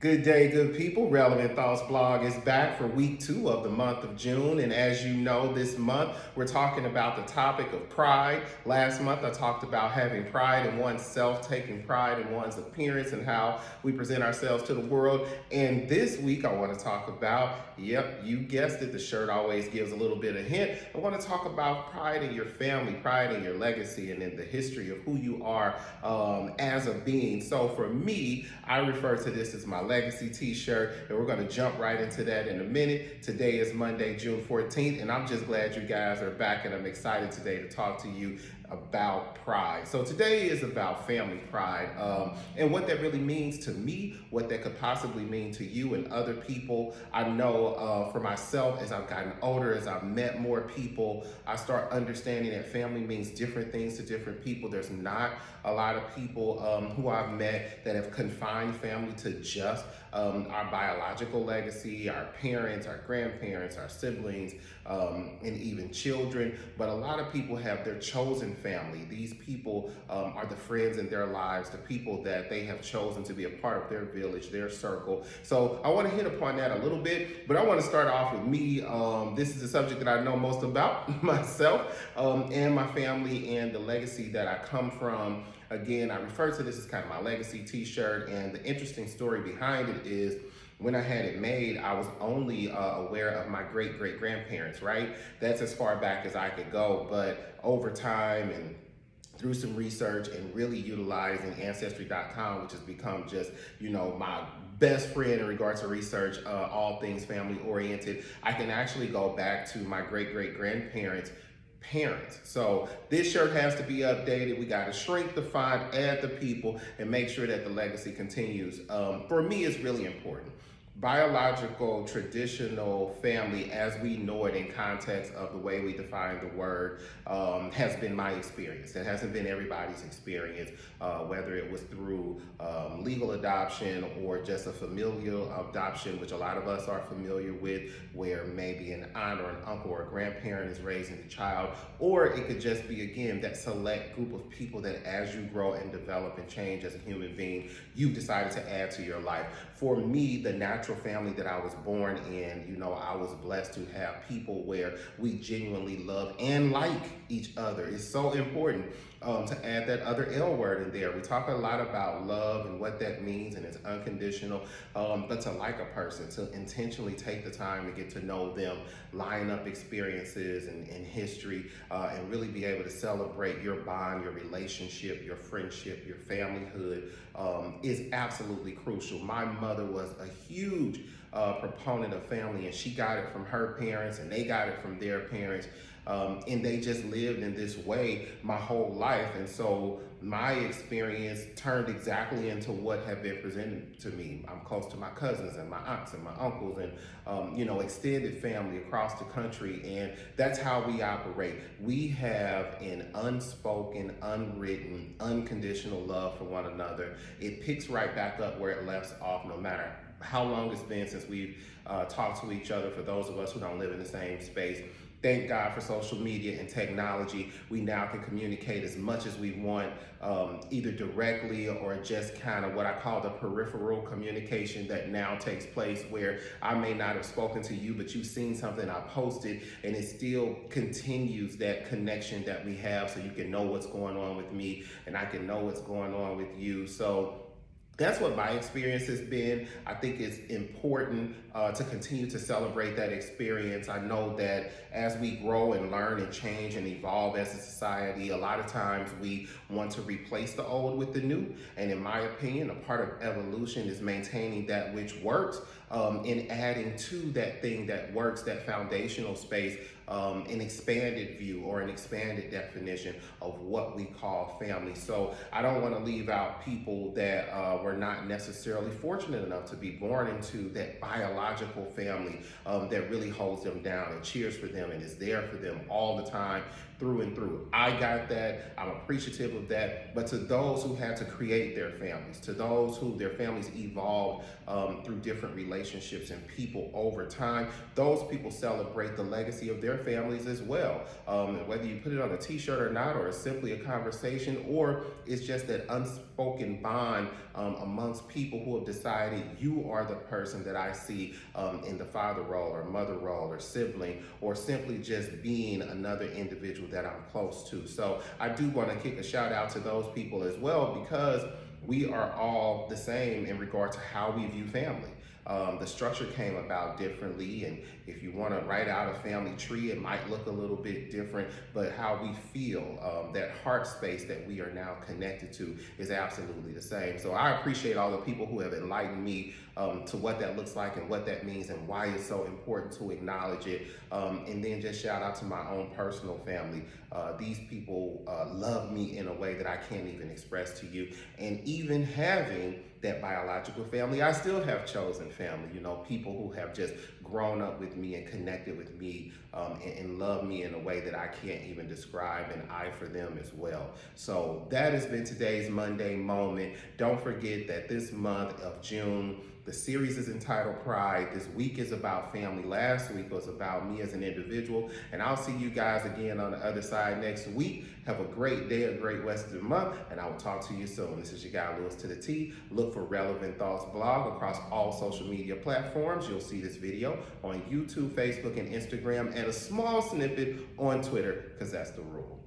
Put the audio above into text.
Good day, good people. Relevant Thoughts blog is back for week 2 of the month of June. And as you know, this month we're talking about the topic of pride. Last month I talked about having pride in oneself, taking pride in one's appearance and how we present ourselves to the world. And this week I want to talk about, yep, you guessed it, the shirt always gives a little bit of hint. I want to talk about pride in your family, pride in your legacy, and in the history of who you are as a being. So for me, I refer to this as my legacy t-shirt, and we're going to jump right into that in a minute. Today is Monday, June 14th, and I'm just glad you guys are back, and I'm excited today to talk to you about pride. So today is about family pride, and what that really means to me, what that could possibly mean to you and other people. I know for myself, as I've gotten older, as I've met more people, I start understanding that family means different things to different people. There's not a lot of people who I've met that have confined family to just our biological legacy, our parents, our grandparents, our siblings, and even children. But a lot of people have their chosen family. These people are the friends in their lives, the people that they have chosen to be a part of their village, their circle. So I want to hit upon that a little bit, but I want to start off with me. This is a subject that I know most about, myself and my family, and the legacy that I come from. Again, I refer to this as kind of my legacy t-shirt, and the interesting story behind it is when I had it made, I was only aware of my great-great-grandparents, right? That's as far back as I could go, but over time and through some research and really utilizing Ancestry.com, which has become just, my best friend in regards to research, all things family oriented, I can actually go back to my great-great-grandparents' parents. So this shirt has to be updated. We got to shrink the font, add the people, and make sure that the legacy continues. For me, it's really important. Biological, traditional family, as we know it in context of the way we define the word, has been my experience. It hasn't been everybody's experience, whether it was through legal adoption or just a familial adoption, which a lot of us are familiar with, where maybe an aunt or an uncle or a grandparent is raising the child, or it could just be, again, that select group of people that as you grow and develop and change as a human being, you've decided to add to your life. For me, the natural family that I was born in, I was blessed to have people where we genuinely love and like each other. It's so important to add that other L word in there. We talk a lot about love and what that means, and it's unconditional, but to like a person, to intentionally take the time to get to know them, line up experiences and history, and really be able to celebrate your bond, your relationship, your friendship, your familyhood, is absolutely crucial. My mother was a huge proponent of family, and she got it from her parents, and they got it from their parents. And they just lived in this way my whole life. And so my experience turned exactly into what had been presented to me. I'm close to my cousins and my aunts and my uncles and, extended family across the country. And that's how we operate. We have an unspoken, unwritten, unconditional love for one another. It picks right back up where it left off, no matter how long it's been since we've talked to each other. For those of us who don't live in the same space, thank God for social media and technology. We now can communicate as much as we want, either directly or just kind of what I call the peripheral communication that now takes place, where I may not have spoken to you, but you've seen something I posted, and it still continues that connection that we have, so you can know what's going on with me and I can know what's going on with you. So that's what my experience has been. I think it's important to continue to celebrate that experience. I know that as we grow and learn and change and evolve as a society, a lot of times we want to replace the old with the new. And in my opinion, a part of evolution is maintaining that which works, and adding to that thing that works, that foundational space, an expanded view or an expanded definition of what we call family. So I don't want to leave out people that were not necessarily fortunate enough to be born into that biological family that really holds them down and cheers for them and is there for them all the time through and through. I got that. I'm appreciative of that. But to those who had to create their families, to those who their families evolved through different relationships and people over time, those people celebrate the legacy of their families as well. Whether you put it on a t-shirt or not, or it's simply a conversation, or it's just that unspoken bond amongst people who have decided you are the person that I see in the father role or mother role or sibling, or simply just being another individual that I'm close to. So I do want to kick a shout out to those people as well, because we are all the same in regard to how we view family. The structure came about differently, and if you want to write out a family tree, it might look a little bit different, but how we feel, that heart space that we are now connected to, is absolutely the same. So I appreciate all the people who have enlightened me to what that looks like and what that means and why it's so important to acknowledge it. And then just shout out to my own personal family. These people love me in a way that I can't even express to you. And even having that biological family, I still have chosen family, you know, people who have just grown up with me and connected with me and love me in a way that I can't even describe, and I for them as well. So that has been today's Monday Moment. Don't forget that this month of June, the series is entitled Pride. This week is about family. Last week was about me as an individual. And I'll see you guys again on the other side next week. Have a great day, a great rest of the month, and I will talk to you soon. This is your guy, Lewis to the T. Look for Relevant Thoughts blog across all social media platforms. You'll see this video on YouTube, Facebook, and Instagram, and a small snippet on Twitter, because that's the rule.